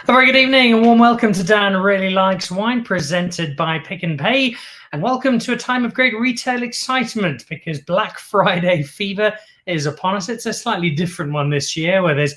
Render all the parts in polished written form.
A very good evening, a warm welcome to Dan Really Likes Wine, presented by Pick n Pay, and welcome to a time of great retail excitement because Black Friday fever is upon us. It's a slightly different one this year, where there's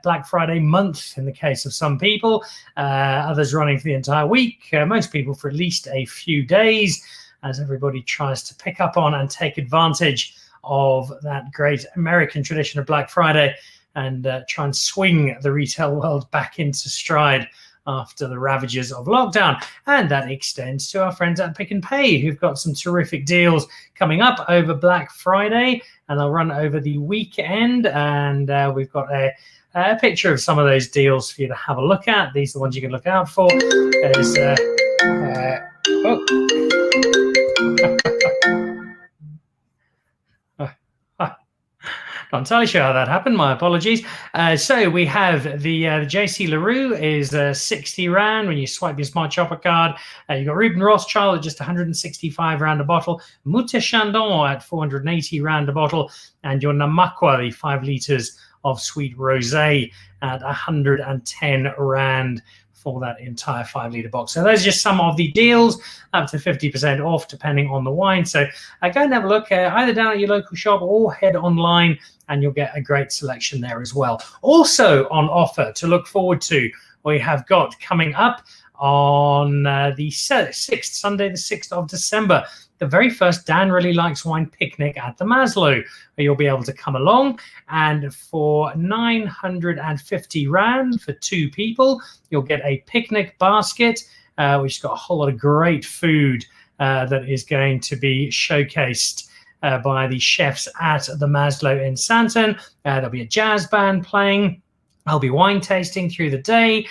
Black Friday month in the case of some people, others running for the entire week, most people for at least a few days, as everybody tries to pick up on and take advantage of that great American tradition of Black Friday and try and swing the retail world back into stride after the ravages of lockdown. And that extends to our friends at Pick n Pay, who've got some terrific deals coming up over Black Friday, and they'll run over the weekend. And we've got a picture of some of those deals for you to have a look at. These are the ones you can look out for. There's Not entirely sure how that happened. My apologies. So we have the JC LaRue is 60 Rand when you swipe your Smart Shopper card. You've got Ruben Rothschild at just 165 Rand a bottle. Moutte Chandon at 480 Rand a bottle. And your Namakwa, the 5 litres of sweet rosé, at 110 Rand for that entire 5-litre box. So those are just some of the deals, up to 50% off depending on the wine. So go and have a look either down at your local shop or head online, and you'll get a great selection there as well. Also on offer to look forward to, we have got coming up on the 6th, Sunday the 6th of December, the very first Dan Really Likes Wine picnic at the Maslow, where you'll be able to come along, and for 950 Rand for 2 people, you'll get a picnic basket, which has got a whole lot of great food that is going to be showcased by the chefs at the Maslow in Santon. There'll be a jazz band playing. There'll be wine tasting through the day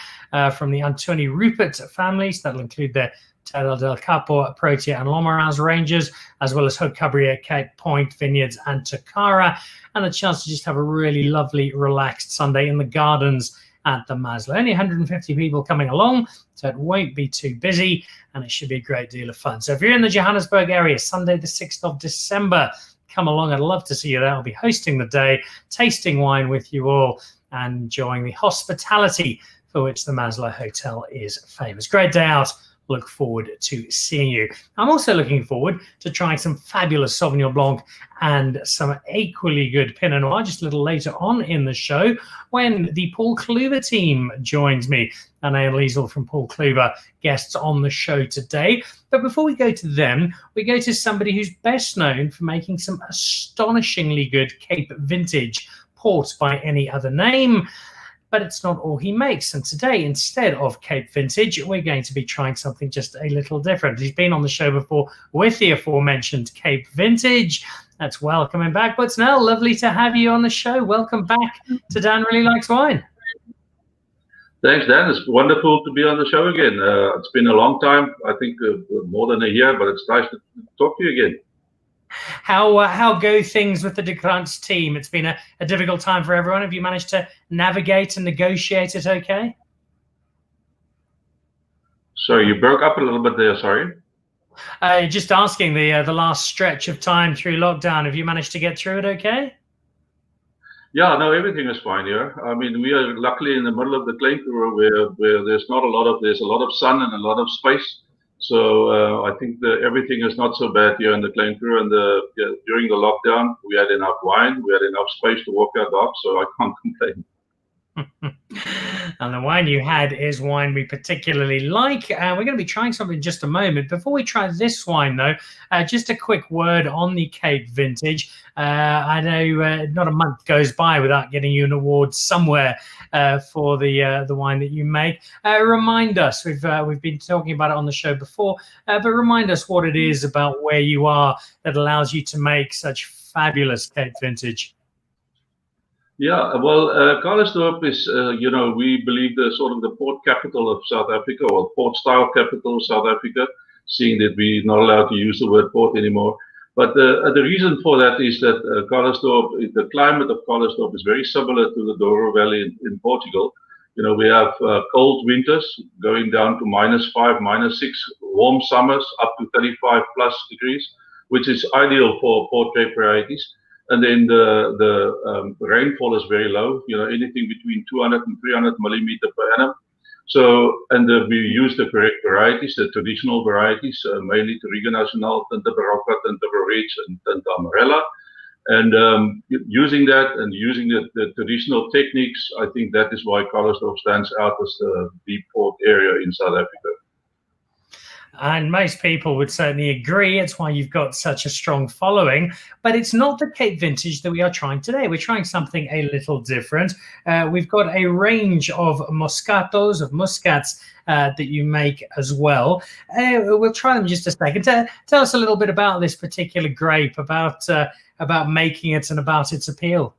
from the Antoni Rupert families. That'll include the Terra del Capo, Protea and Lomaraz ranges, as well as Haute Cabrier, Cape Point, Vineyards and Takara, and a chance to just have a really lovely, relaxed Sunday in the gardens at the Maslow. Only 150 people coming along, so it won't be too busy, and it should be a great deal of fun. So if you're in the Johannesburg area, Sunday the 6th of December, come along. I'd love to see you there. I'll be hosting the day, tasting wine with you all, and enjoying the hospitality for which the Maslow Hotel is famous. Great day out. Look forward to seeing you. I'm also looking forward to trying some fabulous Sauvignon Blanc and some equally good Pinot Noir just a little later on in the show, when the Paul Cluver team joins me. Anna Liesel from Paul Cluver, guests on the show today. But before we go to them, we go to somebody who's best known for making some astonishingly good Cape Vintage port by any other name. But it's not all he makes. And today, instead of Cape Vintage, we're going to be trying something just a little different. He's been on the show before with the aforementioned Cape Vintage. That's welcoming back. But now, lovely to have you on the show. Welcome back to Dan Really Likes Wine. Thanks, Dan. It's wonderful to be on the show again. It's been a long time, I think more than a year, but it's nice to talk to you again. How go things with the De Krans team? It's been a difficult time for everyone. Have you managed to navigate and negotiate it okay? Sorry, you broke up a little bit there, sorry. Just asking the last stretch of time through lockdown, have you managed to get through it okay? Yeah, no, everything is fine here. I mean, we are luckily in the middle of the Kleinkurve where there's a lot of sun and a lot of space. So I think everything is not so bad here in the Kleinkurve. And during the lockdown, we had enough wine, we had enough space to walk our dogs, so I can't complain. And the wine you had is wine we particularly like. We're going to be trying something in just a moment. Before we try this wine, though, just a quick word on the Cape Vintage. I know not a month goes by without getting you an award somewhere for the wine that you make. Remind us, we've been talking about it on the show before, but remind us what it is about where you are that allows you to make such fabulous Cape Vintage. Yeah, well, Carlersdorp is, we believe the sort of the port capital of South Africa, or port-style capital of South Africa, seeing that we're not allowed to use the word port anymore. But the reason for that is that Carlersdorp, the climate of Carlersdorp is very similar to the Douro Valley in Portugal. You know, we have cold winters going down to -5, -6, warm summers up to 35+ degrees, which is ideal for port grape varieties. And then the rainfall is very low, you know, anything between 200 and 300 millimeter per annum. So, and we use the correct varieties, the traditional varieties, mainly Touriga Nacional, Tinta Barocca, Tinta Rich, and Tinta Amarella. And using that and using the traditional techniques, I think that is why Calitzdorp stands out as the deep port area in South Africa. And most people would certainly agree. It's why you've got such a strong following. But it's not the Cape Vintage that we are trying today. We're trying something a little different. We've got a range of Moscatos, of Muscats, that you make as well. We'll try them in just a second. Tell us a little bit about this particular grape, about making it and about its appeal.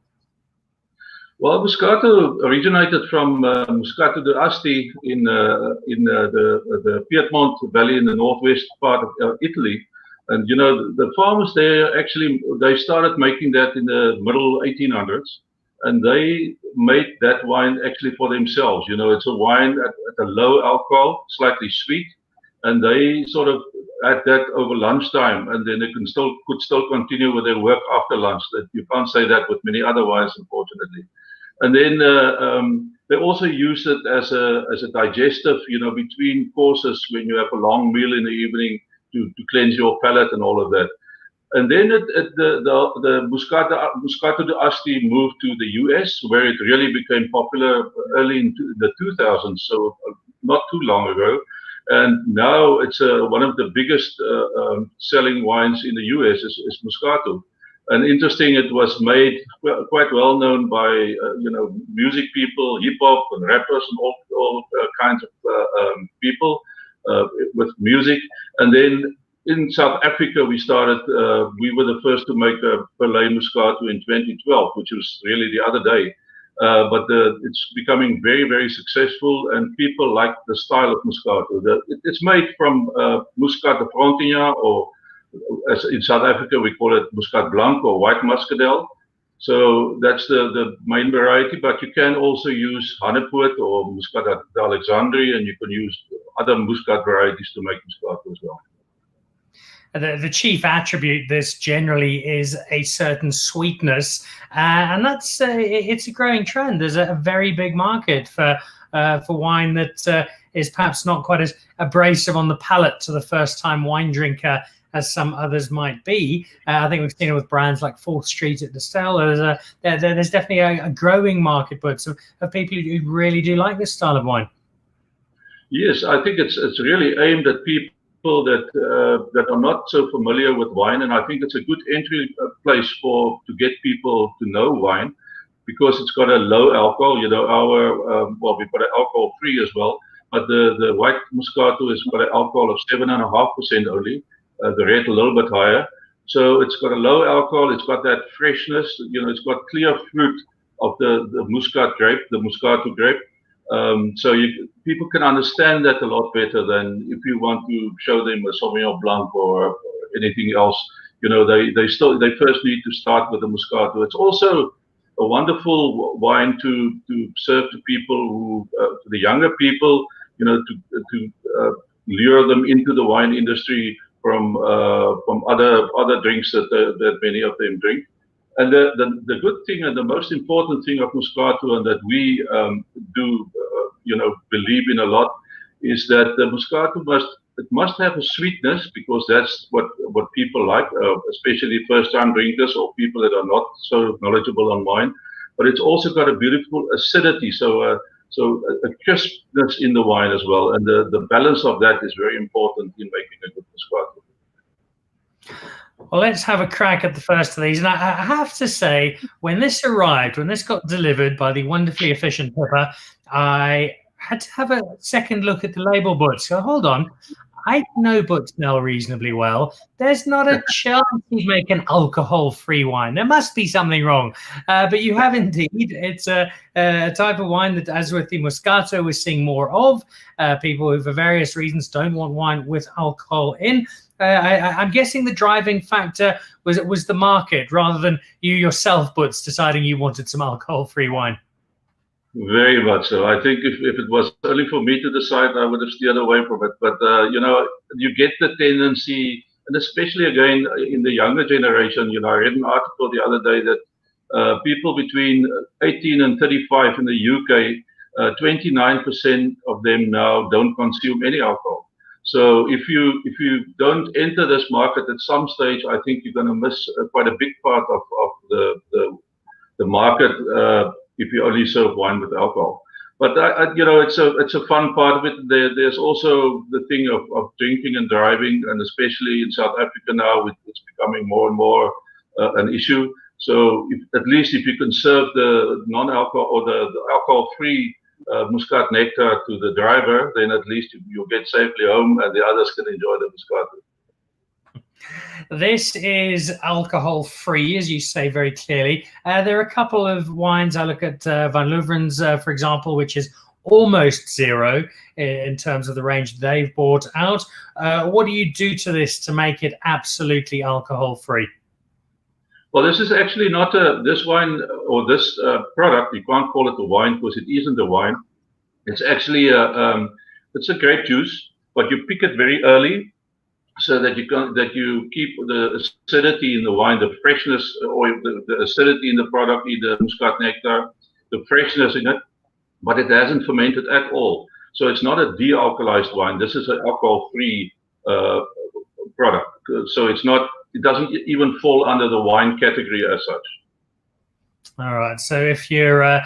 Well, Moscato originated from Moscato d'Asti in the Piedmont Valley in the northwest part of Italy. And, you know, the farmers there actually, they started making that in the middle 1800s. And they made that wine actually for themselves. You know, it's a wine at a low alcohol, slightly sweet. And they sort of had that over lunchtime. And then they could still continue with their work after lunch. That you can't say that with many other wines, unfortunately. And then they also use it as a digestive, you know, between courses when you have a long meal in the evening to cleanse your palate and all of that. And then the Moscato d'Asti moved to the US, where it really became popular early in the 2000s, so not too long ago. And now it's one of the biggest selling wines in the US is Moscato. And interesting, it was made quite well known by you know, music people, hip hop and rappers and all kinds of people with music. And then in South Africa, we were the first to make a Palais Moscato in 2012, which was really the other day. But it's becoming very, very successful, and people like the style of Moscato. It's made from Muscat de Frontignan, or as in South Africa, we call it Muscat Blanc or white muscadel. So that's the main variety, but you can also use Hanepoort or Muscat d'Alexandrie, and you can use other Muscat varieties to make Moscato as well. The chief attribute this generally is a certain sweetness, and that's it's a growing trend. There's a very big market for wine that is perhaps not quite as abrasive on the palate to the first-time wine drinker as some others might be. I think we've seen it with brands like 4th Street at Distel. There's definitely a growing market, but of people who really do like this style of wine. Yes, I think it's really aimed at people that are not so familiar with wine, and I think it's a good entry place to get people to know wine, because it's got a low alcohol. You know, well, we've got an alcohol free as well, but the white Moscato has got an alcohol of 7.5% only. The red a little bit higher. So it's got a low alcohol, it's got that freshness, you know, it's got clear fruit of the Muscat grape, the Moscato grape. So people can understand that a lot better than if you want to show them a Sauvignon Blanc or anything else. You know, they first need to start with the Moscato. It's also a wonderful wine to serve to people who, to the younger people, you know, to lure them into the wine industry from other drinks that many of them drink. And the good thing and the most important thing of Moscato, and that we do you know, believe in a lot, is that the Moscato must have a sweetness, because that's what people like, especially first-time drinkers or people that are not so knowledgeable on wine. But it's also got a beautiful acidity, so a crispness in the wine as well, and the balance of that is very important in making a good Moscato. Well, let's have a crack at the first of these. And I have to say, when this arrived, when this got delivered by the wonderfully efficient Pippa, I had to have a second look at the label book. So hold on. I know Buxnell reasonably well. There's not a chance he'd make an alcohol-free wine. There must be something wrong. But you have indeed. It's a type of wine that, as with the Moscato, we're seeing more of. People who, for various reasons, don't want wine with alcohol in. I'm guessing the driving factor was the market, rather than you yourself, Butz, deciding you wanted some alcohol-free wine. Very much so. I think if it was only for me to decide, I would have steered away from it. But you know, you get the tendency, and especially again in the younger generation. You know, I read an article the other day that people between 18 and 35 in the UK 29% of them now don't consume any alcohol. So if you don't enter this market at some stage, I think you're going to miss quite a big part of the market if you only serve wine with alcohol. But it's a fun part of it. There's also the thing of drinking and driving, and especially in South Africa now, it's becoming more and more an issue. So at least if you can serve the non-alcohol or the alcohol-free Muscat nectar to the driver, then at least you'll get safely home, and the others can enjoy the Muscat. This is alcohol-free, as you say very clearly. There are a couple of wines. I look at Van Leuveren's, for example, which is almost zero in terms of the range they've brought out. What do you do to this to make it absolutely alcohol-free? Well, this is actually not this wine or this product. You can't call it a wine because it isn't a wine. It's actually it's a grape juice, but you pick it very early, so that you keep the acidity in the wine, the freshness, or the acidity in the product, either Muscat nectar, the freshness in it, but it hasn't fermented at all. So it's not a de-alkalized wine. This is an alcohol-free product. So it doesn't even fall under the wine category as such. All right. So if you're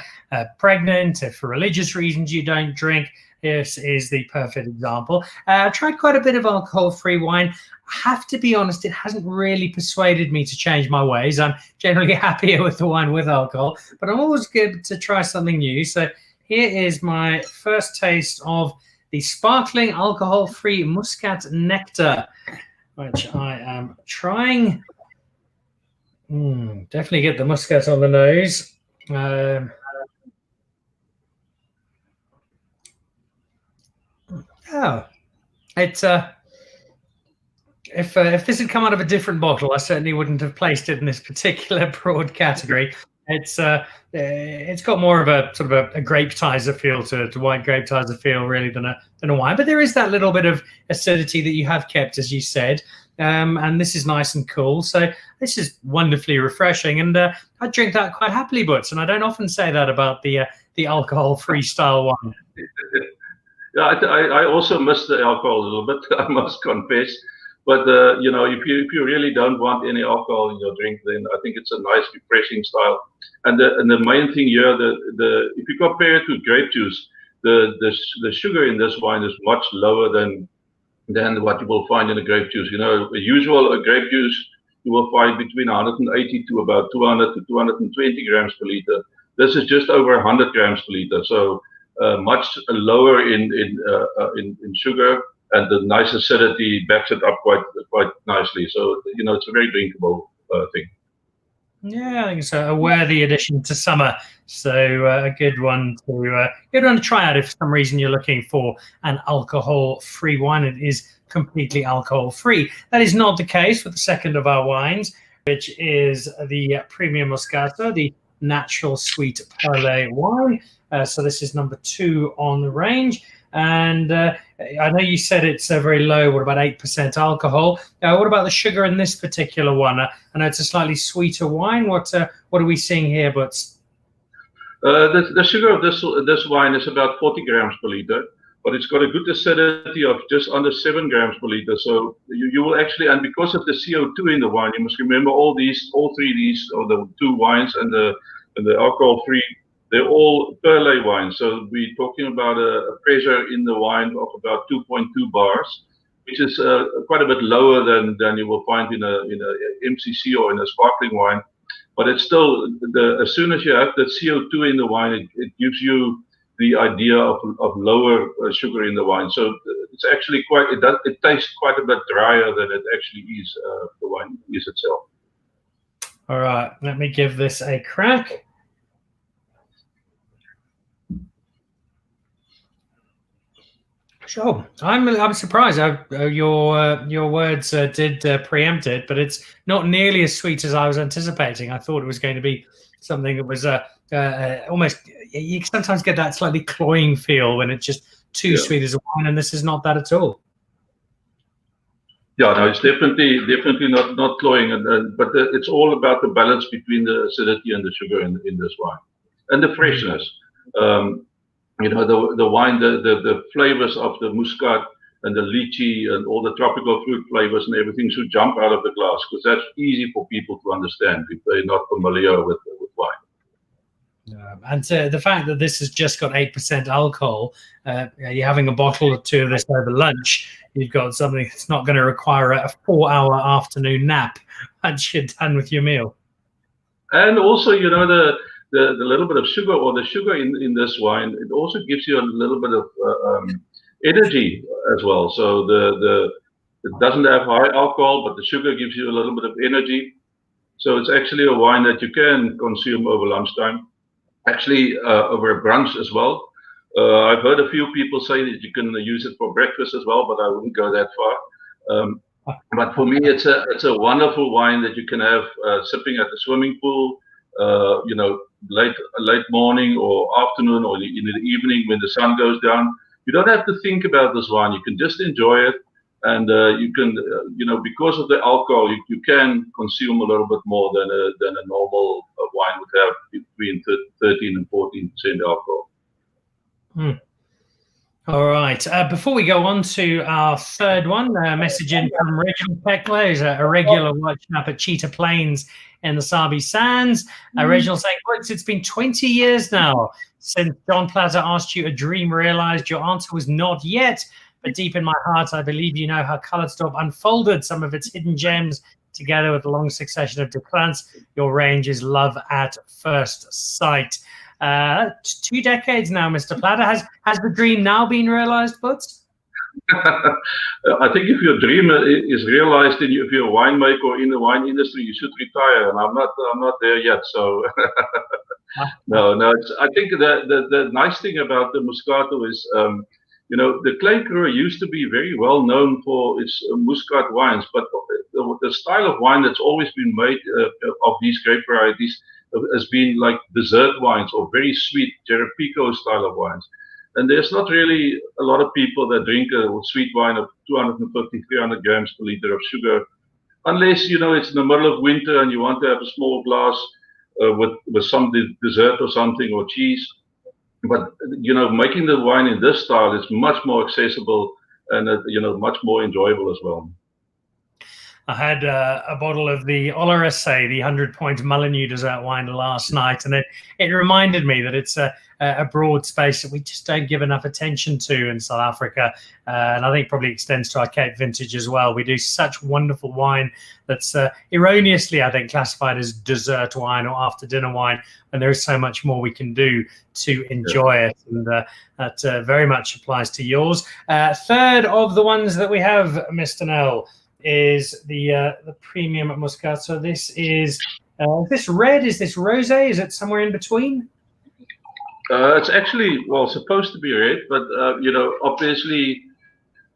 pregnant, if for religious reasons you don't drink, this is the perfect example. I've tried quite a bit of alcohol-free wine. I have to be honest, it hasn't really persuaded me to change my ways. I'm generally happier with the wine with alcohol, but I'm always good to try something new. So here is my first taste of the sparkling alcohol-free Muscat nectar, which I am trying. Definitely get the Muscat on the nose. Oh, it's if this had come out of a different bottle, I certainly wouldn't have placed it in this particular broad category. It's got more of a sort of a grapetizer feel to white grapetizer feel really than a wine. But there is that little bit of acidity that you have kept, as you said. And this is nice and cool. So this is wonderfully refreshing, and I drink that quite happily, Butts. And I don't often say that about the alcohol-free style wine. Yeah, I also miss the alcohol a little bit, I must confess. But if you really don't want any alcohol in your drink, then I think it's a nice, refreshing style. And the main thing here, if you compare it to grape juice, the sugar in this wine is much lower than what you will find in a grape juice. A usual grape juice you will find between 180 to about 200 to 220 grams per liter. This is just over 100 grams per liter. So much lower in sugar, and the nice acidity backs it up quite nicely. So it's a very drinkable thing. Yeah, I think it's a worthy addition to summer. So a good one to try out if for some reason you're looking for an alcohol-free wine. It is completely alcohol-free. That is not the case with the second of our wines, which is the Premium Moscato, the natural sweet Perle wine. So this is number 2 on the range. And I know you said it's very low, what about 8% alcohol? What about the sugar in this particular one? I know it's a slightly sweeter wine. What are we seeing here, Butts? The sugar of this wine is about 40 grams per liter, but it's got a good acidity of just under 7 grams per liter. So you will actually, and because of the CO2 in the wine, you must remember all three of these, or the 2 wines and the alcohol-free, they're all Perle wines. So we're talking about a pressure in the wine of about 2.2 bars, which is quite a bit lower than you will find in a MCC or in a sparkling wine. But it's still, as soon as you have the CO2 in the wine, it gives you the idea of lower sugar in the wine. So it's actually it tastes quite a bit drier than it actually is, the wine is itself. All right, let me give this a crack. Sure, I'm surprised. Your words did preempt it, but it's not nearly as sweet as I was anticipating. I thought it was going to be something that was almost. You sometimes get that slightly cloying feel when it's just too sweet as a wine, and this is not that at all. Yeah, no, it's definitely not cloying, but it's all about the balance between the acidity and the sugar in this wine, and the freshness. the wine, the flavors of the muscat and the lychee and all the tropical fruit flavors and everything should jump out of the glass, because that's easy for people to understand if they're not familiar with wine. And the fact that this has just got 8% alcohol, you're having a bottle or two of this over lunch, you've got something that's not going to require a 4-hour afternoon nap once you're done with your meal. And also, the little bit of sugar, or the sugar in this wine, it also gives you a little bit of energy as well. So it doesn't have high alcohol, but the sugar gives you a little bit of energy. So it's actually a wine that you can consume over lunchtime. Actually, over a brunch as well. I've heard a few people say that you can use it for breakfast as well, but I wouldn't go that far. But for me, it's a wonderful wine that you can have sipping at the swimming pool, late morning or afternoon, or in the evening when the sun goes down. You don't have to think about this wine. You can just enjoy it, and you can, because of the alcohol, you can consume a little bit more than a normal wine would have, between 13 and 14% alcohol. All right. Before we go on to our third one, message in from Reginald Peckler, who's a regular watching up at Cheetah Plains in the Sabi Sands. Reginald saying, it's been 20 years now since John Platter asked you a dream realized. Your answer was not yet, but deep in my heart, I believe you know how Colourstop unfolded some of its hidden gems together with a long succession of de Krans. Your range is love at first sight. 2 decades now, Mr. Platter. Has the dream now been realized, Butts? I think if your dream is realized, if you're a winemaker or in the wine industry, you should retire. And I'm not there yet. So no. I think the nice thing about the Moscato is, the Clay Cru used to be very well known for its Muscat wines, but the style of wine that's always been made of these grape varieties has been like dessert wines, or very sweet Jerepico style of wines. And there's not really a lot of people that drink a sweet wine of 250, 300 grams per liter of sugar, unless, it's in the middle of winter and you want to have a small glass with some dessert or something, or cheese. But, making the wine in this style is much more accessible and, much more enjoyable as well. I had a bottle of the Olorese, the 100-point Molyneux dessert wine last night, and it reminded me that it's a broad space that we just don't give enough attention to in South Africa, and I think probably extends to our Cape Vintage as well. We do such wonderful wine that's erroneously, I think, classified as dessert wine or after-dinner wine, and there is so much more we can do to enjoy it, and that very much applies to yours. Third of the ones that we have, Mr. Nell, is the premium Moscato. This is this red? Is this rosé? Is it somewhere in between? It's actually supposed to be red, but obviously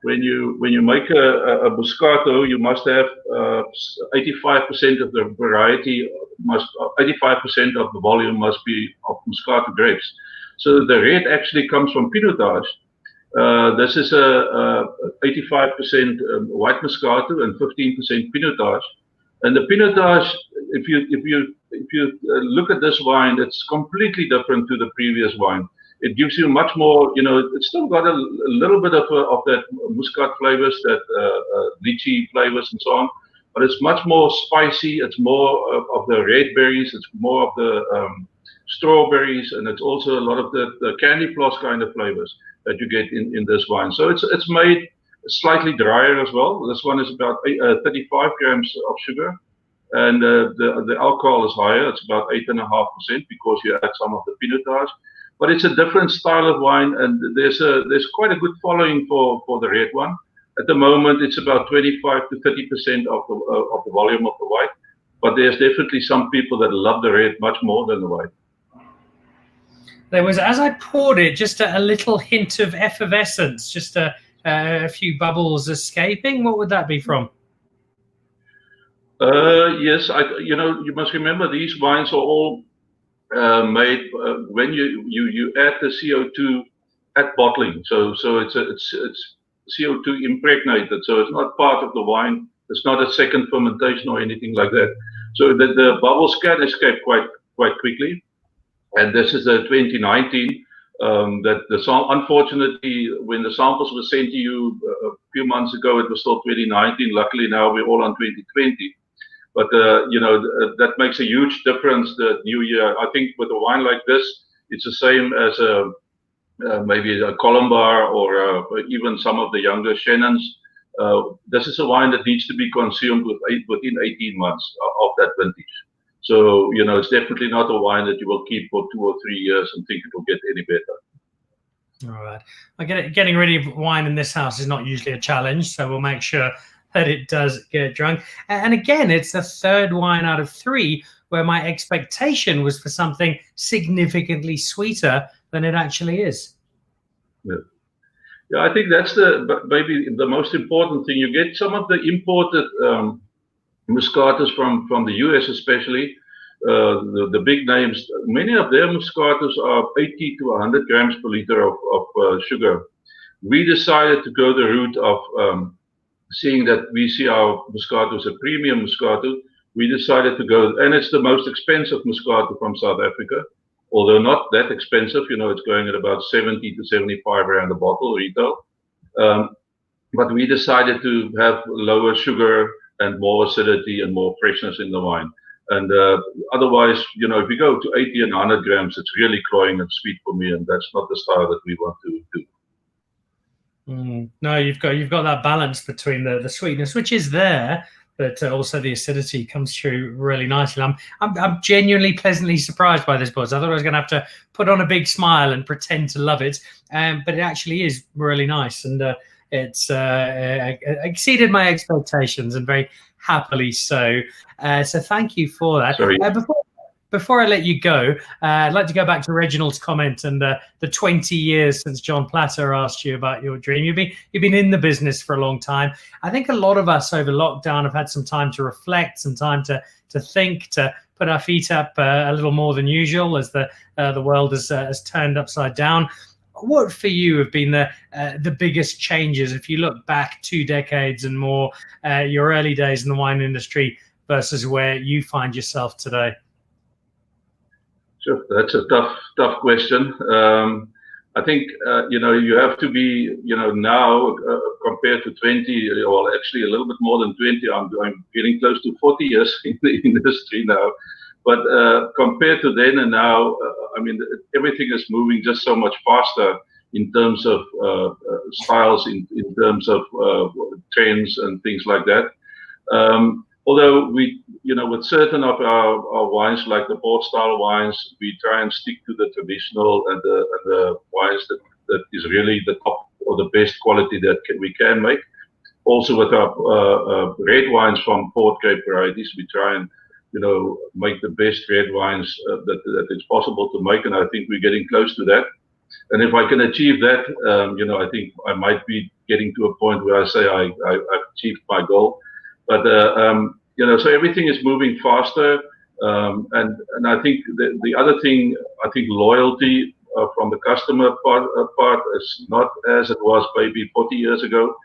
when you make a Moscato, you must have 85% of the variety, 85% of the volume must be of Moscato grapes. So the red actually comes from Pinotage. This is a 85% white Moscato and 15% Pinotage. And the Pinotage, if you look at this wine, it's completely different to the previous wine. It gives you much more, it's still got a little bit of that Muscat flavors, that lychee flavors and so on, but it's much more spicy. It's more of the red berries. It's more of the strawberries, and it's also a lot of the candy floss kind of flavors that you get in this wine. So it's made slightly drier as well. This one is about 35 grams of sugar, and the alcohol is higher. It's about 8.5% because you add some of the Pinotage. But it's a different style of wine, and there's quite a good following for the red one. At the moment, it's about 25 to 30% of the volume of the white. But there's definitely some people that love the red much more than the white. There was, as I poured it, just a little hint of effervescence, just a few bubbles escaping. What would that be from? Yes, you must remember these wines are all made when you add the CO2 at bottling. So it's CO2 impregnated. So it's not part of the wine. It's not a second fermentation or anything like that. So the bubbles can escape quite quickly. And this is a 2019. that unfortunately, when the samples were sent to you a few months ago, it was still 2019. Luckily, now we're all on 2020. But that makes a huge difference. The new year, I think, with a wine like this, it's the same as maybe a Colombar or even some of the younger Shannons. This is a wine that needs to be consumed within 18 months of that vintage. So, it's definitely not a wine that you will keep for 2 or 3 years and think it will get any better. All right. I get it. Getting rid of wine in this house is not usually a challenge, so we'll make sure that it does get drunk. And again, it's the third wine out of 3 where my expectation was for something significantly sweeter than it actually is. Yeah, I think that's maybe the most important thing. You get some of the imported Moscatos from the US, especially the big names. Many of their Moscatos are 80 to 100 grams per liter of sugar. We decided to go the route of seeing that we see our Moscato as a premium Moscato. We decided to go, and it's the most expensive Moscato from South Africa, although not that expensive. It's going at about 70 to 75 rand a bottle retail. But we decided to have lower sugar and more acidity and more freshness in the wine. And otherwise, if you go to 80 and 100 grams, it's really cloying and sweet for me, and that's not the style that we want to do. No, you've got that balance between the sweetness, which is there, but also the acidity comes through really nicely. I'm genuinely pleasantly surprised by this, Buzz. I thought I was going to have to put on a big smile and pretend to love it, but it actually is really nice, and it's exceeded my expectations, and very happily so. So thank you for that. Sorry. Before I let you go, I'd like to go back to Reginald's comment and the 20 years since John Platter asked you about your dream. You've been in the business for a long time. I think a lot of us over lockdown have had some time to reflect, some time to think, to put our feet up a little more than usual as the world has turned upside down. What for you have been the biggest changes if you look back 2 decades and more, your early days in the wine industry versus where you find yourself today? Sure, that's a tough question. I think you have to be now compared to 20, well, actually a little bit more than 20. I'm getting close to 40 years in the industry now. But compared to then and now, I mean, everything is moving just so much faster in terms of styles, in terms of trends and things like that. Although we, with certain of our wines, like the port style wines, we try and stick to the traditional and the wines that is really the top or the best quality that we can make. Also with our red wines from port grape varieties, we try and make the best red wines that it's possible to make, and I think we're getting close to that. And if I can achieve that, I think I might be getting to a point where I say I've achieved my goal. But so everything is moving faster, and I think the other thing, I think loyalty from the customer part is not as it was maybe 40 years ago.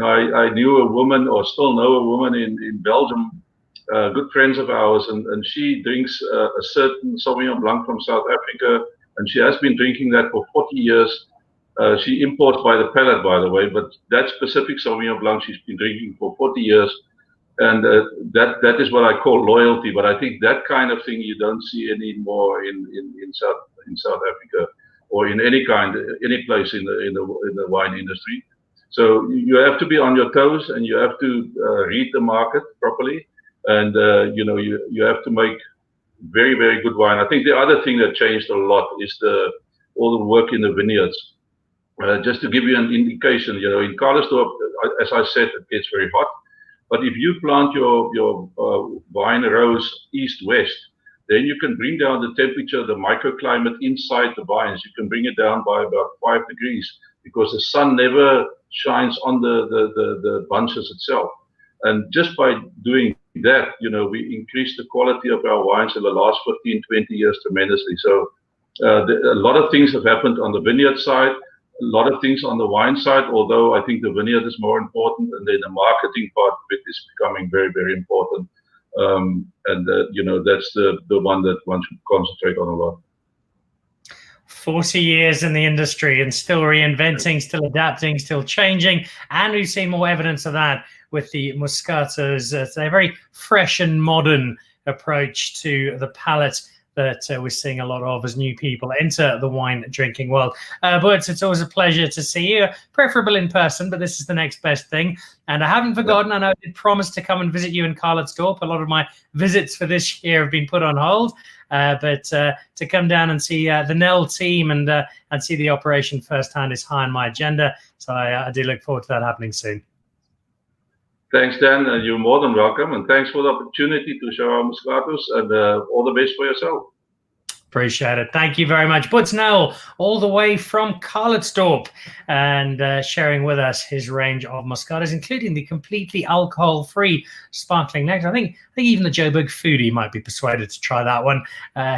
I knew a woman, or still know a woman in Belgium, good friends of ours, and she drinks a certain Sauvignon Blanc from South Africa, and she has been drinking that for 40 years. She imports by the pallet, by the way, but that specific Sauvignon Blanc she's been drinking for 40 years. And that is what I call loyalty. But I think that kind of thing you don't see anymore in South Africa, or in any place in the wine industry. So you have to be on your toes, and you have to read the market properly, and you have to make very, very good wine. I think the other thing that changed a lot is all the work in the vineyards. Just to give you an indication, in Carlersdorp, as I said, it gets very hot. But if you plant your vine rows east-west, then you can bring down the temperature, the microclimate inside the vines. You can bring it down by about 5 degrees, because the sun never shines on the bunches itself. And just by doing that, we increased the quality of our wines in the last 15, 20 years tremendously. So a lot of things have happened on the vineyard side. A lot of things on the wine side, although I think the vineyard is more important, and then the marketing part of it is becoming very, very important. And that's the one that one should concentrate on a lot. 40 years in the industry and still reinventing, still adapting, still changing. And we've seen more evidence of that with the Moscatos. It's a very fresh and modern approach to the palate that we're seeing a lot of as new people enter the wine drinking world. But it's always a pleasure to see you, preferable in person, but this is the next best thing. And I haven't forgotten, I know I did promise to come and visit you in Karlsdorp. A lot of my visits for this year have been put on hold. But to come down and see the Nell team and see the operation firsthand is high on my agenda. So I do look forward to that happening soon. Thanks, Dan. You're more than welcome. And thanks for the opportunity to show our Moscatos, and all the best for yourself. Appreciate it. Thank you very much. Butz Nell, all the way from Karlsdorp, and sharing with us his range of Moscatos, including the completely alcohol-free sparkling nectar. I think even the Joburg foodie might be persuaded to try that one.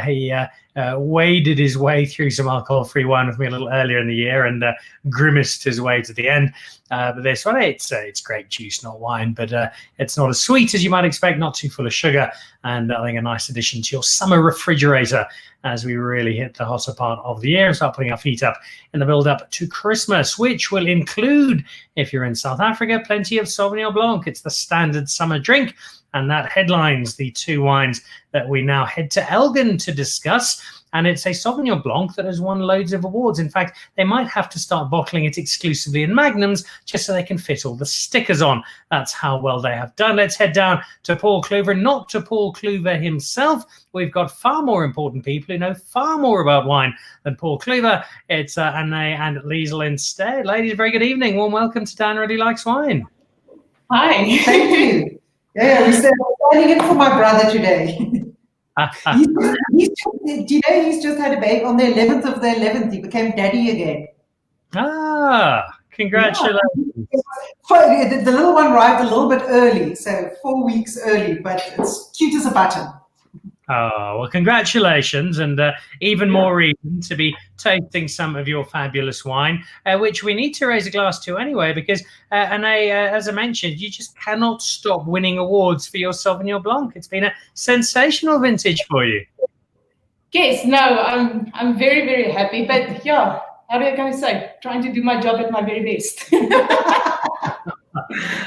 He waded his way through some alcohol-free wine with me a little earlier in the year and grimaced his way to the end. But this one, it's great juice, not wine, but it's not as sweet as you might expect, not too full of sugar, and I think a nice addition to your summer refrigerator as we really hit the hotter part of the year and start putting our feet up in the build-up to Christmas, which will include, if you're in South Africa, plenty of Sauvignon Blanc. It's the standard summer drink, and that headlines the two wines that we now head to Elgin to discuss. And it's a Sauvignon Blanc that has won loads of awards. In fact, they might have to start bottling it exclusively in magnums just so they can fit all the stickers on. That's how well they have done. Let's head down to Paul Cluver, not to Paul Cluver himself. We've got far more important people who know far more about wine than Paul Cluver. It's Anne and Liesl instead. Ladies, very good evening. Warm welcome to Dan Really Likes Wine. Hi. Thank you. Yeah, we're standing in for my brother today. He's just had a baby on the 11th of the 11th. He became daddy again. Congratulations. Yeah. The little one arrived a little bit early, so 4 weeks early, but it's cute as a button. Oh, well, congratulations, and even more reason to be tasting some of your fabulous wine, which we need to raise a glass to anyway, because, as I mentioned, you just cannot stop winning awards for your Sauvignon Blanc. It's been a sensational vintage for you. Yes, no, I'm very, very happy, but yeah, how do I going to say? Trying to do my job at my very best.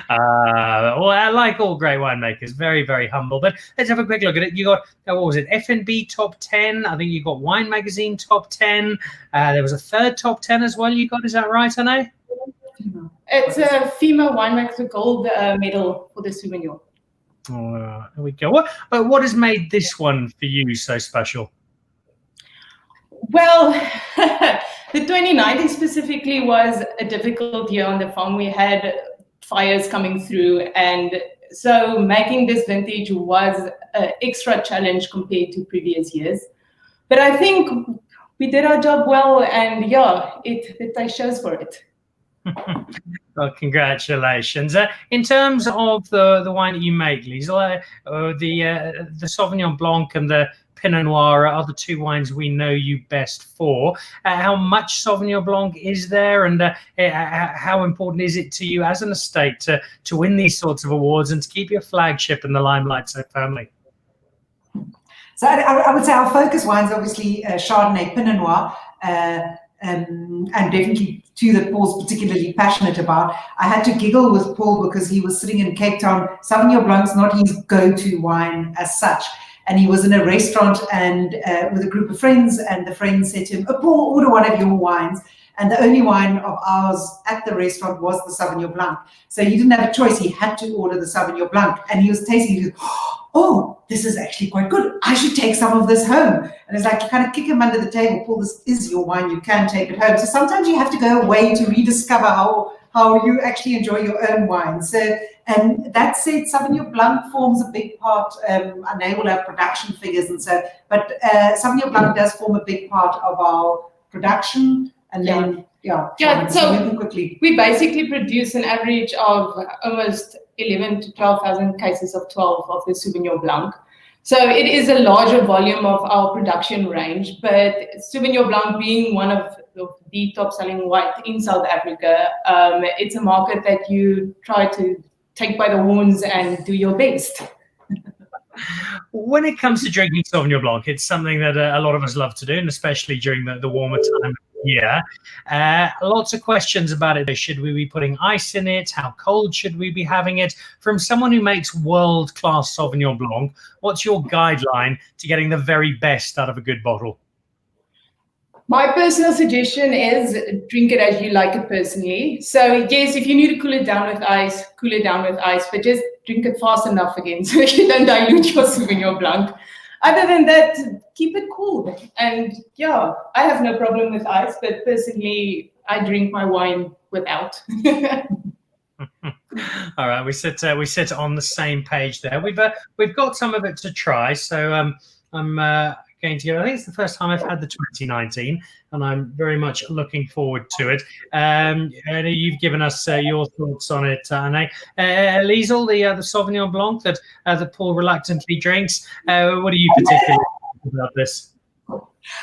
Well, I like all great winemakers, very, very humble. But let's have a quick look at it. You got, what was it, F&B top 10? I think you got Wine Magazine top 10. There was a third top 10 as well you got, is that right, Anne? It's a female winemaker gold medal for the Sauvignon. There we go. What has made this one for you so special? Well, the 2019 specifically was a difficult year on the farm. We had fires coming through, and so making this vintage was an extra challenge compared to previous years. But I think we did our job well, and yeah, the taste shows for it. Well, congratulations. In terms of the wine that you make, Liesl, the Sauvignon Blanc and the Pinot Noir are the two wines we know you best for. How much Sauvignon Blanc is there, and how important is it to you as an estate to win these sorts of awards and to keep your flagship in the limelight so firmly? So I would say our focus wines, obviously Chardonnay, Pinot Noir, and definitely two that Paul's particularly passionate about. I had to giggle with Paul because he was sitting in Cape Town. Sauvignon Blanc's not his go-to wine as such. And he was in a restaurant and with a group of friends, and the friends said to him, Paul, order one of your wines. And the only wine of ours at the restaurant was the Sauvignon Blanc. So he didn't have a choice. He had to order the Sauvignon Blanc. And he was tasting it. He goes, oh, this is actually quite good. I should take some of this home. And it's like you kind of kick him under the table. Paul, this is your wine. You can take it home. So sometimes you have to go away to rediscover how you actually enjoy your own wine. So, and that said, Sauvignon Blanc forms a big part. Anne will have production figures and so, but Sauvignon Blanc does form a big part of our production. And then, so quickly. We basically produce an average of almost 11 to 12,000 cases of 12 of the Sauvignon Blanc. So it is a larger volume of our production range, but Sauvignon Blanc being one of the top selling white in South Africa, it's a market that you try to take by the horns and do your best. When it comes to drinking Sauvignon Blanc, it's something that a lot of us love to do, and especially during the warmer time of the year. Lots of questions about it. Should we be putting ice in it? How cold should we be having it? From someone who makes world-class Sauvignon Blanc, what's your guideline to getting the very best out of a good bottle? My personal suggestion is drink it as you like it personally. So yes, if you need to cool it down with ice, cool it down with ice, but just drink it fast enough again so you don't dilute your Sauvignon Blanc. Other than that, keep it cool. And yeah, I have no problem with ice, but personally, I drink my wine without. All right, we sit on the same page there. We've got some of it to try, so I'm going to go. I think it's the first time I've had the 2019, and I'm very much looking forward to it. You've given us your thoughts on it, Anne. Liesl, the Sauvignon Blanc that Paul reluctantly drinks. What do you particularly think about this?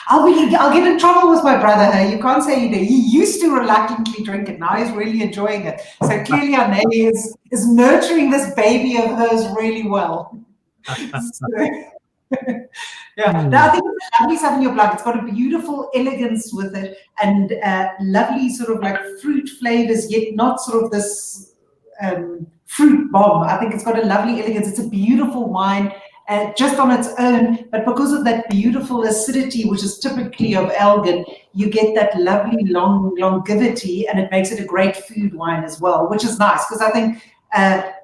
I'll get in trouble with my brother. You can't say he used to reluctantly drink it. Now he's really enjoying it. So clearly, Anne is nurturing this baby of hers really well. Yeah, no, I think it's a lovely Sauvignon Blanc. It's got a beautiful elegance with it, and lovely sort of like fruit flavors, yet not sort of this fruit bomb. I think it's got a lovely elegance. It's a beautiful wine. Just on its own, but because of that beautiful acidity, which is typically of Elgin, you get that lovely longevity, and it makes it a great food wine as well, which is nice, because I think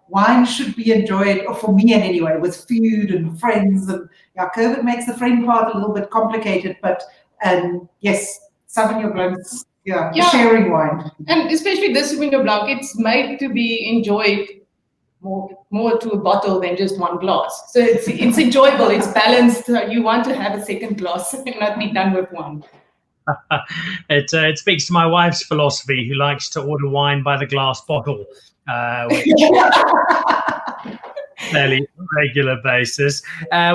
wine should be enjoyed, or for me anyway, with food and friends. And yeah, COVID makes the friend part a little bit complicated, but yes, Sauvignon Blanc's a sharing wine. And especially this Sauvignon Blanc, it's made to be enjoyed more to a bottle than just one glass. So it's enjoyable, it's balanced. You want to have a second glass and not be done with one. It speaks to my wife's philosophy, who likes to order wine by the glass bottle, which fairly regular basis.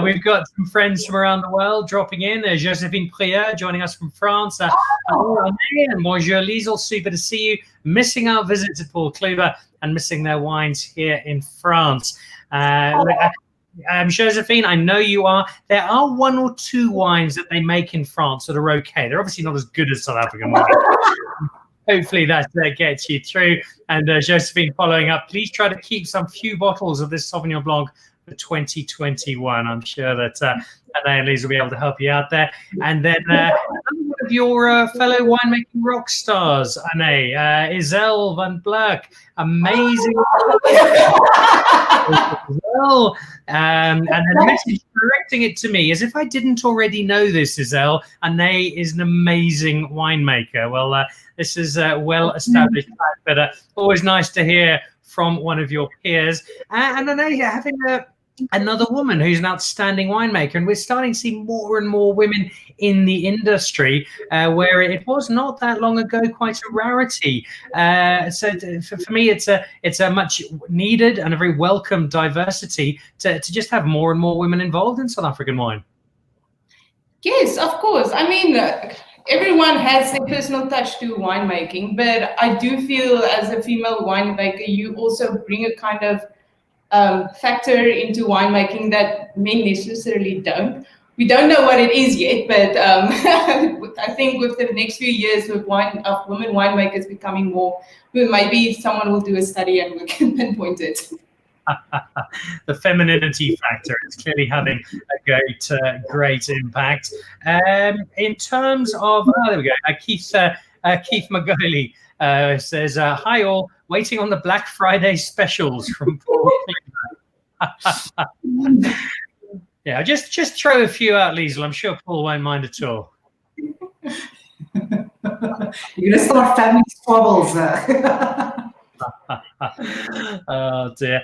We've got some friends from around the world dropping in. Josephine Prieur joining us from France. And bonjour Liesl, super to see you. Missing our visit to Paul Cluver and missing their wines here in France. Josephine, I know you are. There are one or two wines that they make in France that are okay. They're obviously not as good as South African wine. Hopefully that gets you through. And Josephine, following up, please try to keep some few bottles of this Sauvignon Blanc for 2021. I'm sure that Anne and Lise will be able to help you out there. And then one of your fellow winemaking rock stars, Anne, Iselle van Blerk, amazing. Well, and then a message directing it to me, as if I didn't already know this, Iselle. Anne is an amazing winemaker. Well, this is well established, but always nice to hear from one of your peers. And Anne, having another woman who's an outstanding winemaker, and we're starting to see more and more women in the industry, where it was not that long ago quite a rarity. So for me, it's a much needed and a very welcome diversity to just have more and more women involved in South African wine. Yes, of course. I mean, everyone has their personal touch to winemaking, but I do feel as a female winemaker, you also bring a kind of factor into winemaking that men necessarily don't. We don't know what it is yet, but I think with the next few years with women winemakers becoming more, maybe someone will do a study and we can pinpoint it. The femininity factor is clearly having a great impact. In terms of, there we go, Keith Magoli says, hi all, waiting on the Black Friday specials from Paul Cluver. Yeah, just throw a few out, Liesl. I'm sure Paul won't mind at all. You're going to start family squabbles. Oh dear.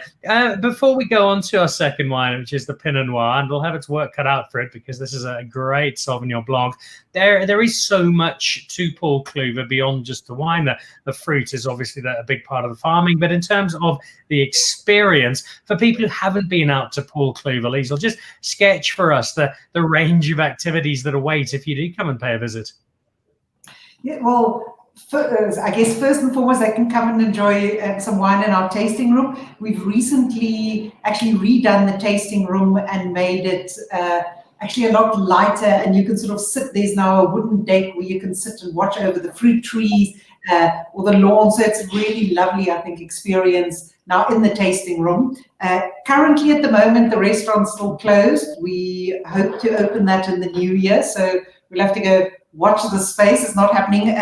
Before we go on to our second wine, which is the Pinot Noir, and we'll have its work cut out for it because this is a great Sauvignon Blanc. There is so much to Paul Cluver beyond just the wine. The fruit is obviously a big part of the farming, but in terms of the experience, for people who haven't been out to Paul Cluver, Liesl, just sketch for us the range of activities that await if you do come and pay a visit. Yeah, well, I guess first and foremost, they can come and enjoy some wine in our tasting room. We've recently actually redone the tasting room and made it actually a lot lighter, and you can sort of sit. There's now a wooden deck where you can sit and watch over the fruit trees or the lawn. So it's a really lovely, I think, experience now in the tasting room. Currently, at the moment, the restaurant's still closed. We hope to open that in the new year, so we'll have to go watch the space. It's not happening.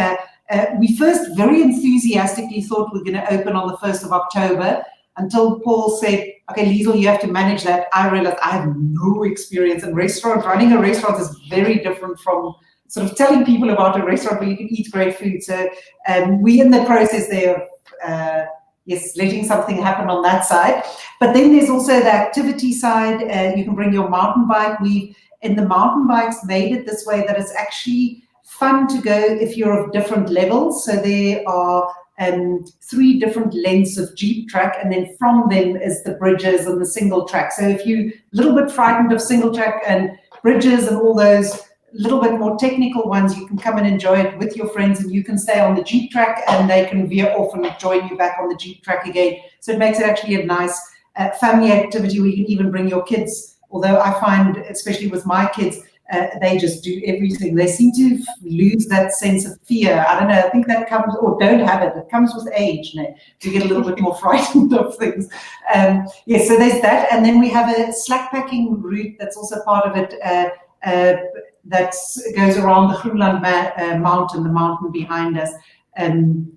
We first very enthusiastically thought we were going to open on the 1st of October until Paul said, okay, Liesl, you have to manage that. I realized I have no experience in restaurant. Running a restaurant is very different from sort of telling people about a restaurant where you can eat great food. So we're in the process there of, yes, letting something happen on that side. But then there's also the activity side. You can bring your mountain bike. We've, in the mountain bikes, made it this way that it's actually fun to go if you're of different levels. So there are 3 different lengths of Jeep track, and then from them is the bridges and the single track. So if you're a little bit frightened of single track and bridges and all those little bit more technical ones, you can come and enjoy it with your friends, and you can stay on the Jeep track and they can veer off and join you back on the Jeep track again. So it makes it actually a nice family activity where you can even bring your kids. Although I find, especially with my kids, they just do everything. They seem to lose that sense of fear. I don't know, I think that comes, or don't have it. It comes with age, you know, to get a little bit more frightened of things. Yeah, so there's that. And then we have a slack packing route that's also part of it, that goes around the Groenland mountain, the mountain behind us,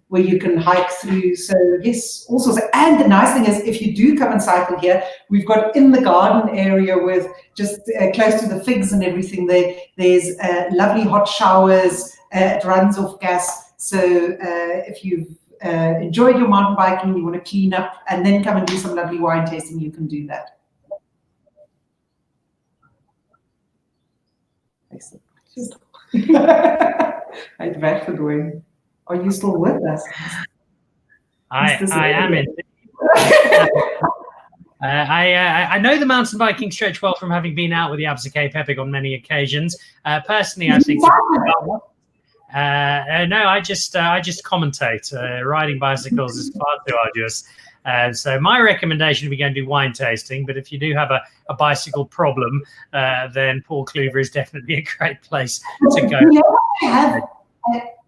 where you can hike through. So yes, all sorts. And the nice thing is, if you do come and cycle here, we've got in the garden area with just close to the figs and everything, there's lovely hot showers. It runs off gas. So if you've enjoyed your mountain biking, you want to clean up and then come and do some lovely wine tasting, you can do that. Excellent. Uit weg verdwenen. Are you still with us? I am indeed. I know the mountain biking stretch well from having been out with the Absa Cape Epic on many occasions. Personally, I think no, I just commentate. Riding bicycles is far too arduous. So my recommendation would be going to do wine tasting. But if you do have a bicycle problem, then Paul Cluver is definitely a great place to go.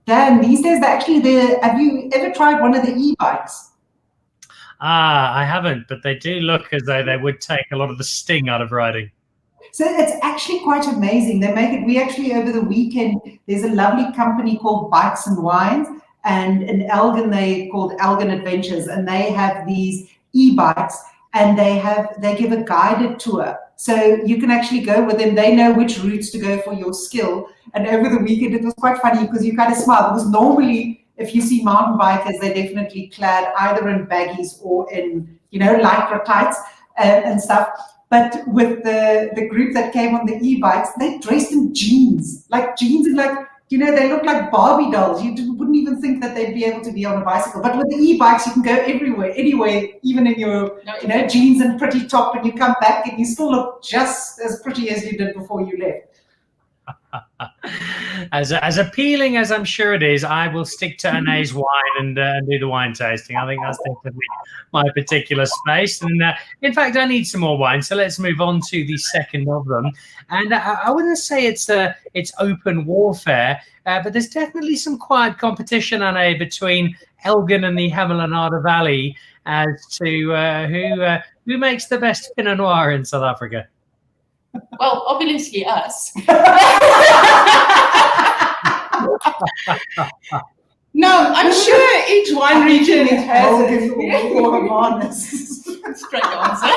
Dan, these days, actually, have you ever tried one of the e-bikes? I haven't, but they do look as though they would take a lot of the sting out of riding. So it's actually quite amazing. They make it. We actually, over the weekend, there's a lovely company called Bikes and Wines, and in Elgin, they called Elgin Adventures, and they have these e-bikes, and they give a guided tour. So you can actually go with them. They know which routes to go for your skill. And over the weekend, it was quite funny because you kind of smile, because normally if you see mountain bikers, they're definitely clad either in baggies or in, you know, lycra tights and stuff. But with the group that came on the e-bikes, they dressed in jeans, and like, you know, they look like Barbie dolls. You wouldn't even think that they'd be able to be on a bicycle. But with the e-bikes, you can go everywhere, anywhere, even in your, you know, jeans and pretty top, and you come back and you still look just as pretty as you did before you left. As appealing as I'm sure it is, I will stick to Anae's wine and do the wine tasting. I think that's definitely my particular space. And in fact, I need some more wine. So let's move on to the second of them. And I wouldn't say it's open warfare, but there's definitely some quiet competition, Anae, between Elgin and the Hammalanada Valley as to who makes the best Pinot Noir in South Africa. Well, obviously us. No, I'm sure each wine region has its Straight answer.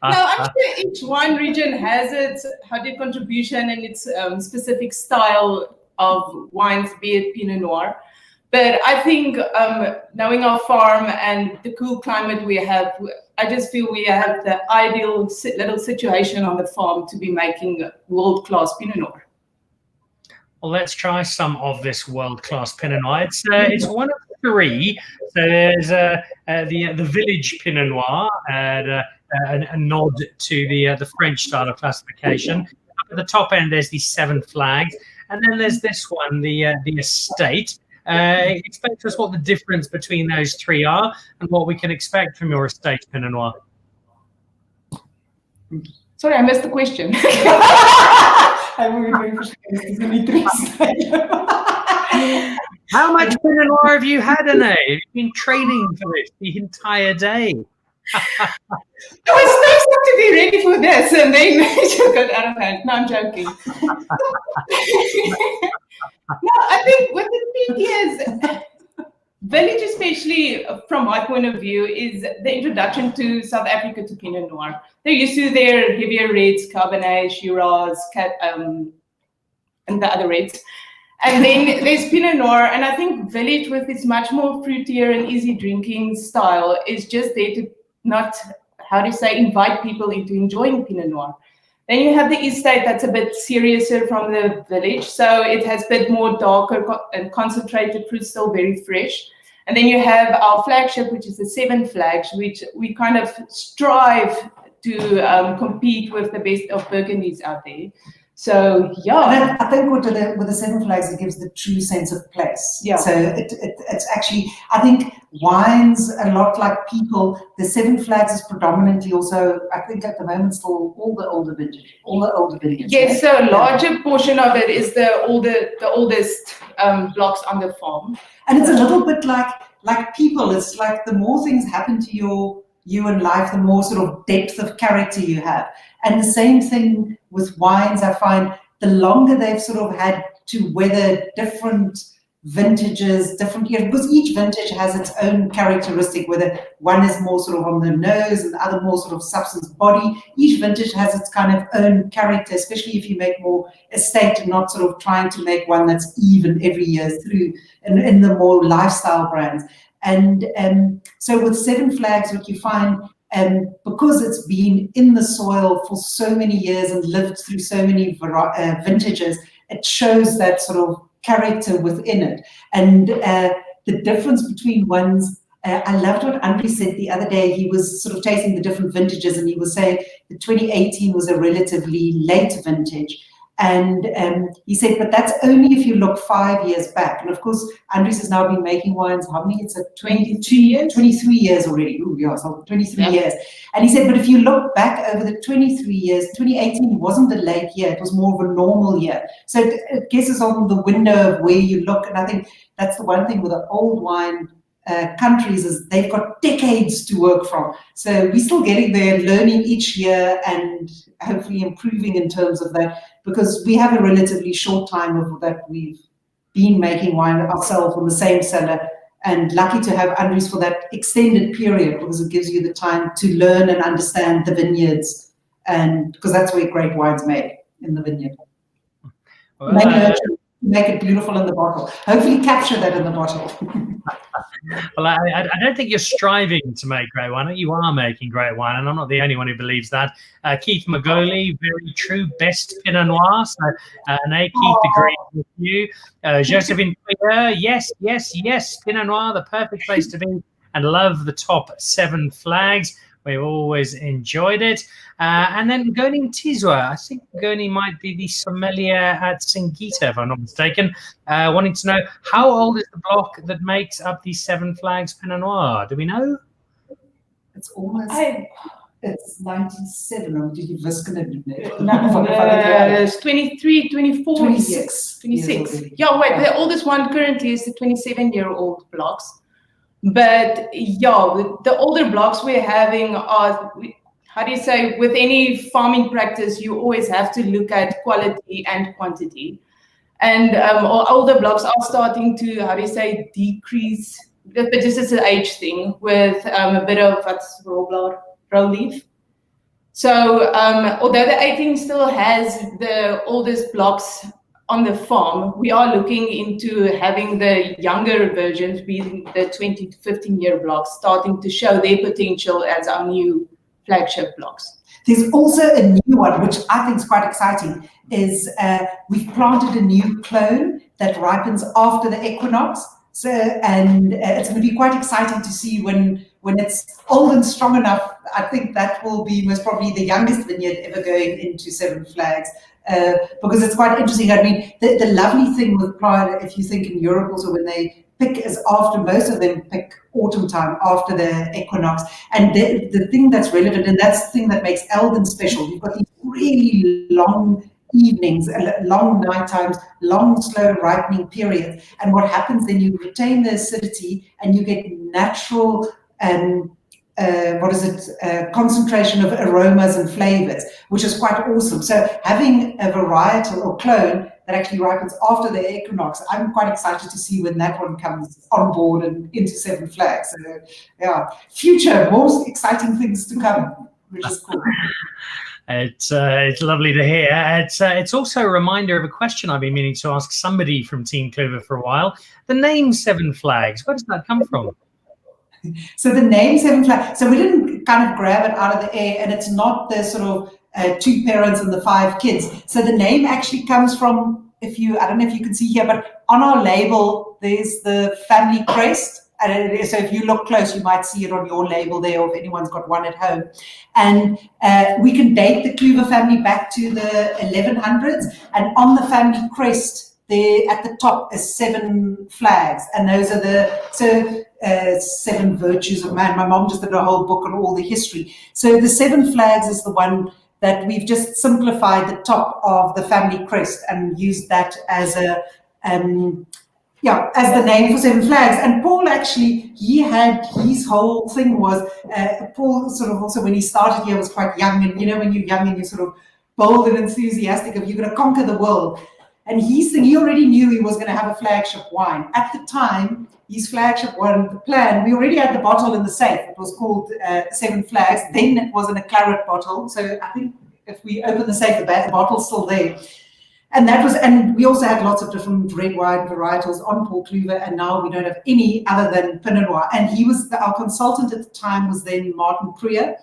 No, I'm sure each wine region has its contribution and its specific style of wines, be it Pinot Noir. But I think knowing our farm and the cool climate we have, I just feel we have the ideal little situation on the farm to be making world-class Pinot Noir. Well, let's try some of this world-class Pinot Noir. It's one of 3. So there's the village Pinot Noir, a nod to the French style of classification. Up at the top end, there's the 7 flags. And then there's this one, the estate. Explain to us what the difference between those three are and what we can expect from your estate Pinot Noir. Sorry, I missed the question. How much Pinot Noir have you had in it? You've been training for this the entire day. I was supposed to be ready for this, and then it got out of hand. No, I'm joking. No, I think with the 3 years, Village, especially from my point of view, is the introduction to South Africa to Pinot Noir. They're used to their heavier reds, Cabernet, Shiraz, and the other reds. And then there's Pinot Noir, and I think Village, with its much more fruitier and easy drinking style, is just there to not, how do you say, invite people into enjoying Pinot Noir. Then you have the estate that's a bit seriouser from the Village, so it has a bit more darker and concentrated fruit, still very fresh. And then you have our flagship, which is the 7 Flags, which we kind of strive to compete with the best of Burgundies out there. So yeah, I think with the 7 Flags, it gives the true sense of place. Yeah. So it's actually, I think wines, a lot like people, the 7 Flags is predominantly also, I think at the moment, still all the older vineyards. Yes, so a larger portion of it is the oldest blocks on the farm. And it's a little bit like people. It's like the more things happen to you in life, the more sort of depth of character you have. And the same thing with wines, I find the longer they've sort of had to weather different vintages, different years, because each vintage has its own characteristic, whether one is more sort of on the nose and the other more sort of substance body. Each vintage has its kind of own character, especially if you make more estate and not sort of trying to make one that's even every year through in the more lifestyle brands. And so with 7 Flags, what you find, because it's been in the soil for so many years and lived through so many vintages, it shows that sort of character within it. And the difference between ones, I loved what Andre said the other day. He was sort of tasting the different vintages, and he was saying the 2018 was a relatively late vintage. And he said, but that's only if you look 5 years back. And of course, Andres has now been making wines, how many? It's 22 years? 23 years already. Ooh, yeah, so 23 years. And he said, but if you look back over the 23 years, 2018 wasn't a late year, it was more of a normal year. So it guesses on the window of where you look. And I think that's the one thing with the old wine countries is they've got decades to work from. So we're still getting there, learning each year and hopefully improving in terms of that, because we have a relatively short time of that we've been making wine ourselves from the same cellar, and lucky to have Andres for that extended period, because it gives you the time to learn and understand the vineyards, and because that's where great wine's made, in the vineyard. Well, make it beautiful in the bottle. Hopefully capture that in the bottle. Well, I don't think you're striving to make great wine. You are making great wine, and I'm not the only one who believes that. Keith Magoli, very true, best Pinot Noir. So, Keith agrees with you. Josephine, yes, Pinot Noir, the perfect place to be, and love the top 7 Flags. We've always enjoyed it. And then Goni Tizwa, I think Goni might be the sommelier at Singita, if I'm not mistaken, wanting to know, how old is the block that makes up the 7 Flags Pinot Noir? Do we know? It's almost... It's 97, or did you just going to do that? No, it's 23, 24 26. 26. Yeah, wait, the oldest one currently is the 27-year-old blocks. But yeah, the older blocks we're having are, how do you say, with any farming practice, you always have to look at quality and quantity. And older blocks are starting to, how do you say, decrease, but this is an age thing with a bit of raw leaf. So although the 18 still has the oldest blocks on the farm, we are looking into having the younger versions, being the 20 to 15-year blocks, starting to show their potential as our new flagship blocks. There's also a new one, which I think is quite exciting, is we've planted a new clone that ripens after the equinox. So, and it's going to be quite exciting to see when when it's old and strong enough, I think that will be most probably the youngest vineyard ever going into Seven Flags. Because it's quite interesting. I mean, the lovely thing with Pride, if you think in Europe also, when they pick is after, most of them pick autumn time after the equinox. And the thing that's relevant, and that's the thing that makes Eldon special, you've got these really long evenings, long night times, long slow ripening periods. And what happens then, you retain the acidity and you get natural concentration of aromas and flavors, which is quite awesome. So having a varietal or clone that actually ripens after the equinox, I'm quite excited to see when that one comes on board and into Seven Flags. So yeah, future, more exciting things to come, which is cool. It's lovely to hear. It's also a reminder of a question I've been meaning to ask somebody from Team Cluver for a while. The name Seven Flags, where does that come from? So the name Seven Flags, so we didn't kind of grab it out of the air, and it's not the sort of 2 parents and the 5 kids. So the name actually comes from, I don't know if you can see here, but on our label, there's the family crest. And so if you look close, you might see it on your label there, or if anyone's got one at home. And we can date the Cluver family back to the 1100s. And on the family crest, there at the top is 7 flags. And those are the 7 virtues of man. My mom just did a whole book on all the history. So the 7 flags is the one that we've just simplified the top of the family crest and used that as a as the name for Seven Flags. And Paul actually, he had, his whole thing was, Paul sort of also when he started here was quite young, and you know when you're young and you're sort of bold and enthusiastic of you're going to conquer the world. And his thing, he already knew he was going to have a flagship wine. At the time, his flagship wine, the plan, we already had the bottle in the safe. It was called Seven Flags. Then it was in a claret bottle. So I think if we open the safe, the bottle's still there. And that was, and we also had lots of different red wine varietals on Paul Cluver, and now we don't have any other than Pinot Noir. And he was, our consultant at the time was then Martin Prier.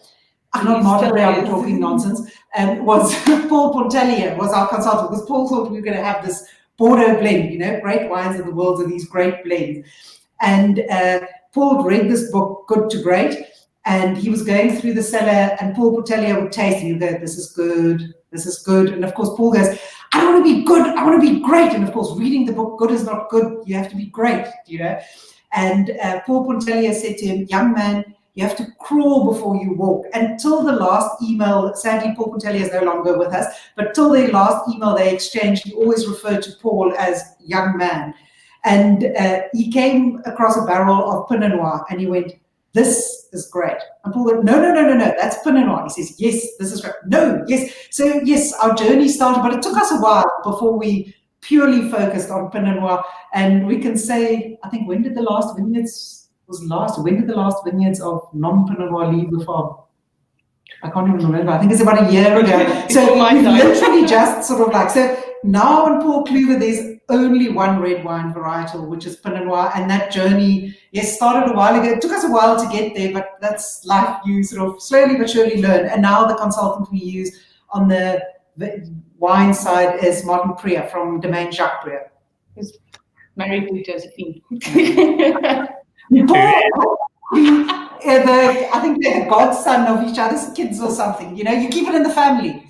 Not Martin Prier, I'm talking nonsense. Was Paul Pontellier was our consultant, because Paul thought we were going to have this Bordeaux blend, you know, great wines of the world are these great blends. And Paul read this book, Good to Great, and he was going through the cellar, and Paul Pontellier would taste, and he'd go, this is good, this is good. And of course, Paul goes, I want to be good, I want to be great. And of course, reading the book, good is not good, you have to be great, you know. And Paul Pontellier said to him, young man, you have to crawl before you walk. Until the last email, sadly, Paul Pontellier is no longer with us, but till the last email they exchanged, he always referred to Paul as young man. And he came across a barrel of Pinot Noir, and he went, this is great. And Paul went, no, that's Pinot Noir. He says, yes, this is great. No, yes. So yes, our journey started, but it took us a while before we purely focused on Pinot Noir. And we can say, I think, when did the last vineyards of non-Pinot Noir leave the farm? I can't even remember. I think it's about a year ago. So we've literally just sort of like, so now on Paul Cluver, there's only one red wine varietal, which is Pinot Noir. And that journey, yes, started a while ago. It took us a while to get there, but that's life. You sort of slowly but surely learn. And now the consultant we use on the wine side is Martin Prier from Domaine Jacques Prier. Who's married to Josephine. I think they're the godson of each other's kids or something. You know, you keep it in the family.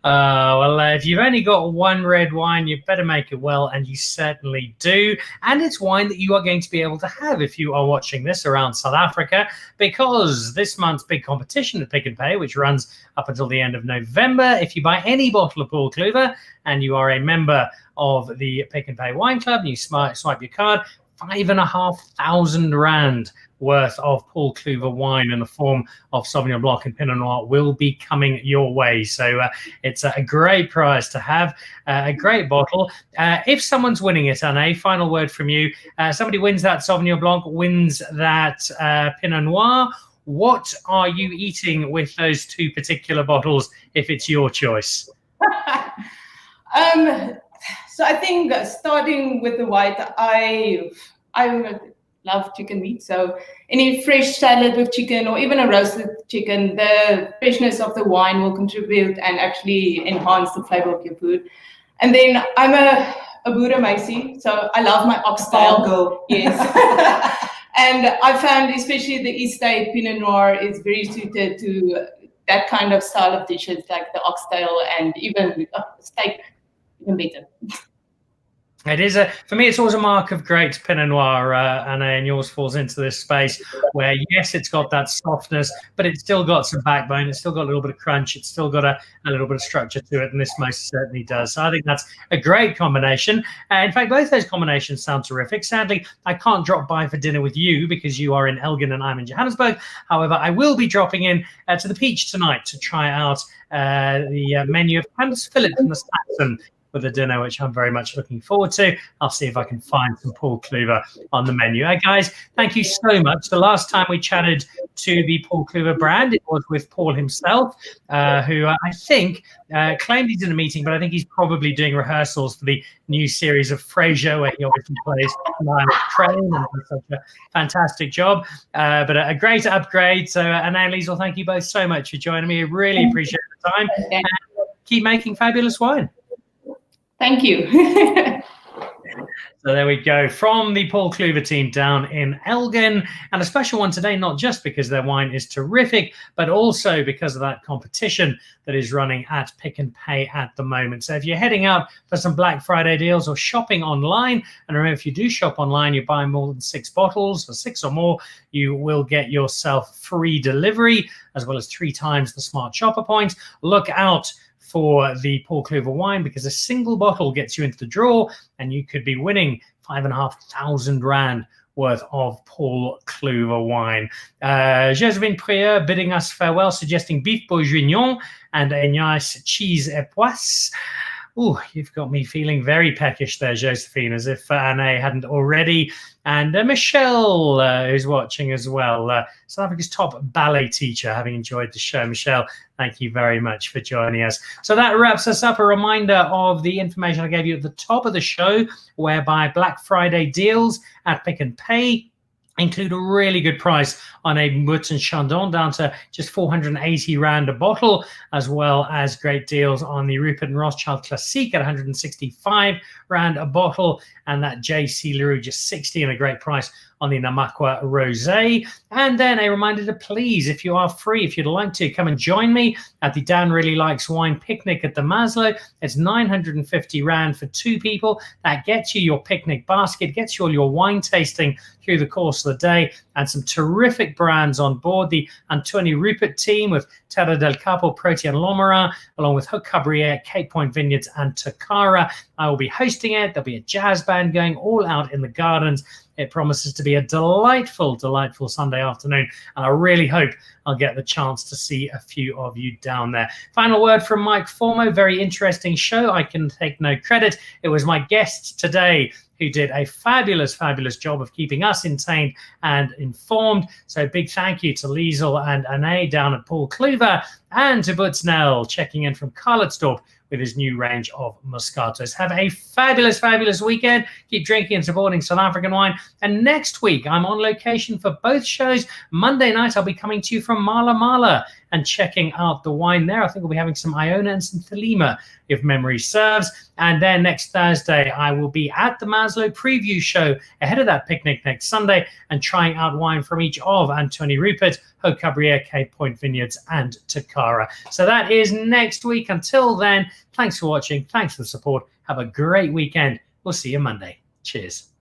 Well, if you've only got one red wine, you better make it well, and you certainly do. And it's wine that you are going to be able to have if you are watching this around South Africa, because this month's big competition at Pick n Pay, which runs up until the end of November, if you buy any bottle of Paul Cluver and you are a member of the Pick n Pay Wine Club and you swipe your card, 5,500 Rand worth of Paul Cluver wine in the form of Sauvignon Blanc and Pinot Noir will be coming your way. So it's a great prize to have, a great bottle. If someone's winning it, Anne, final word from you. Somebody wins that Sauvignon Blanc, wins that Pinot Noir. What are you eating with those 2 particular bottles if it's your choice? So I think starting with the white, I love chicken meat. So any fresh salad with chicken or even a roasted chicken, the freshness of the wine will contribute and actually enhance the flavor of your food. And then I'm a Boere meisie, so I love my oxtail. Go. Yes. And I found especially the East State Pinot Noir is very suited to that kind of style of dishes, like the oxtail and even steak, even better. It is for me, it's always a mark of great Pinot Noir, and yours falls into this space where, yes, it's got that softness, but it's still got some backbone. It's still got a little bit of crunch. It's still got a little bit of structure to it, and this most certainly does. So I think that's a great combination. In fact, both those combinations sound terrific. Sadly, I can't drop by for dinner with you because you are in Elgin and I'm in Johannesburg. However, I will be dropping in to the Peach tonight to try out the menu of Candice Phillip from the Saxon for the dinner, which I'm very much looking forward to. I'll see if I can find some Paul Cluver on the menu. Hey guys, thank you so much. The last time we chatted to the Paul Cluver brand, it was with Paul himself, who I think claimed he's in a meeting, but I think he's probably doing rehearsals for the new series of Frasier, where he obviously plays Niall Crane and does such a fantastic job. But a great upgrade. So, Anna and Liesl, thank you both so much for joining me. I really appreciate the time. And keep making fabulous wine. Thank you. So there we go, from the Paul Cluver team down in Elgin, and a special one today, not just because their wine is terrific, but also because of that competition that is running at Pick n Pay at the moment. So if you're heading out for some Black Friday deals or shopping online, and remember, if you do shop online, you buy more than 6 bottles, or 6 or more, you will get yourself free delivery, as well as 3 times the Smart Shopper points. Look out for the Paul Cluver wine, because a single bottle gets you into the draw and you could be winning 5,500 Rand worth of Paul Cluver wine. Josephine Prieur bidding us farewell, suggesting beef bourguignon and a nice cheese époisse. Oh, you've got me feeling very peckish there, Josephine, as if Anne hadn't already. And Michelle, who's watching as well, South Africa's top ballet teacher, having enjoyed the show. Michelle, thank you very much for joining us. So that wraps us up. A reminder of the information I gave you at the top of the show, whereby Black Friday deals at Pick n Pay include a really good price on a Mouton Chandon down to just 480 Rand a bottle, as well as great deals on the Rupert and Rothschild Classique at 165 Rand a bottle, and that JC Leroux just 60, and a great price on the Namakwa Rosé. And then a reminder to please, if you are free, if you'd like to, come and join me at the Dan Really Likes Wine picnic at the Maslow. It's 950 Rand for 2 people. That gets you your picnic basket, gets you all your wine tasting through the course of the day, and some terrific brands on board. The Anthony Rupert team with Terra del Capo, Protein Lomarin, along with Hook Cabriere, Cape Point Vineyards, and Takara. I will be hosting it. There'll be a jazz band going all out in the gardens. It promises to be a delightful, delightful Sunday afternoon, and I really hope I'll get the chance to see a few of you down there. Final word from Mike Formo. Very interesting show. I can take no credit. It was my guest today who did a fabulous, fabulous job of keeping us entertained and informed. So big thank you to Liesl and Anne down at Paul Cluver, and to Butznell checking in from Karlitsdorp with his new range of Moscatos. Have a fabulous, fabulous weekend. Keep drinking and supporting South African wine. And next week, I'm on location for both shows. Monday night, I'll be coming to you from Mala Mala and checking out the wine there. I think we'll be having some Iona and some Thelema, if memory serves. And then next Thursday, I will be at the Maslow preview show ahead of that picnic next Sunday, and trying out wine from each of Anthony Rupert, Haut Cabriere, Cape Point Vineyards, and Takara. So that is next week. Until then, thanks for watching. Thanks for the support. Have a great weekend. We'll see you Monday. Cheers.